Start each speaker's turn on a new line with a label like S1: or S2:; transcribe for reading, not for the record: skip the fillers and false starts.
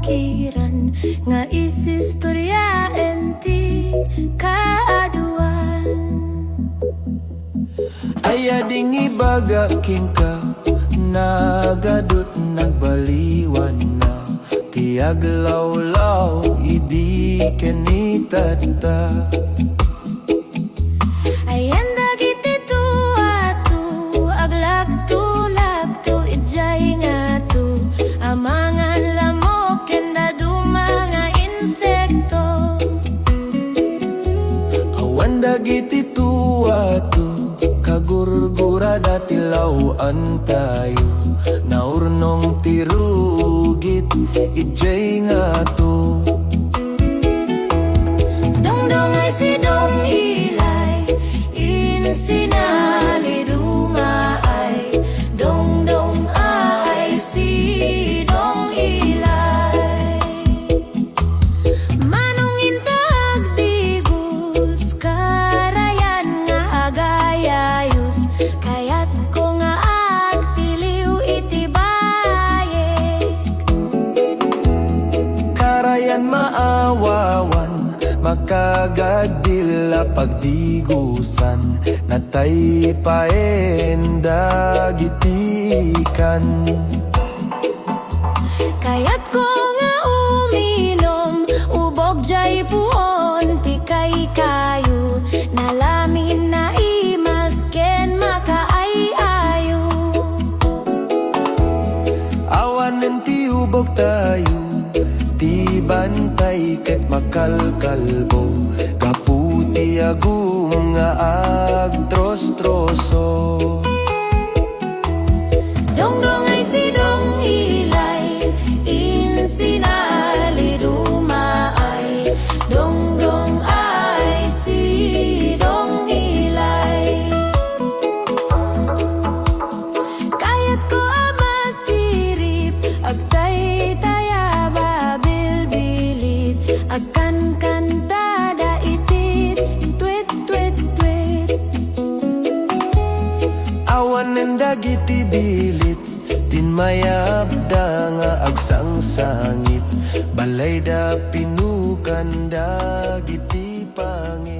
S1: pakiran nga isistorya enti kaaduan.
S2: Ayading ibagaking ka, nagadot nagbaliwan na. Tiag lawlaw, idi kenitata.
S1: Ayan dagiti tuatu, aglagtu-lagtu, ijay nga tu. Amangan lamok, kenda dumanga insekto.
S2: Awan dagiti tuatu, kagurgura datilawan tayo. Naurnong tirugit, ijay nga to.
S1: Dongdong ay si dong ilay, insinali dumaay. Dongdong ay si dong ilay. Manong intag digus, karayan nga agayayus. Kaya't ko nga agtiliw itibayek.
S2: Karayan maawawan, makagadila pagdigusan. Natay paenda gitikan.
S1: Kaya't ko nga uminom, ubog jay puon, tikay kayo. Nalamin na imasken makaayayo.
S2: Awan ng tiubog tayo, di bantay ket makalkalbo. Kaputi agum nga agtros-troso.
S1: Dongdong ay si dong ilay, insinali dumaay. Dongdong ay si dong ilay. Kaya't ko amasirip, agtay taya babilbilit. Agkan kantada itit, twit twit twit.
S2: Awan ng dagiti bilit, tinmayab da nga agsang sangit. Balay da pinukan dagiti pangit.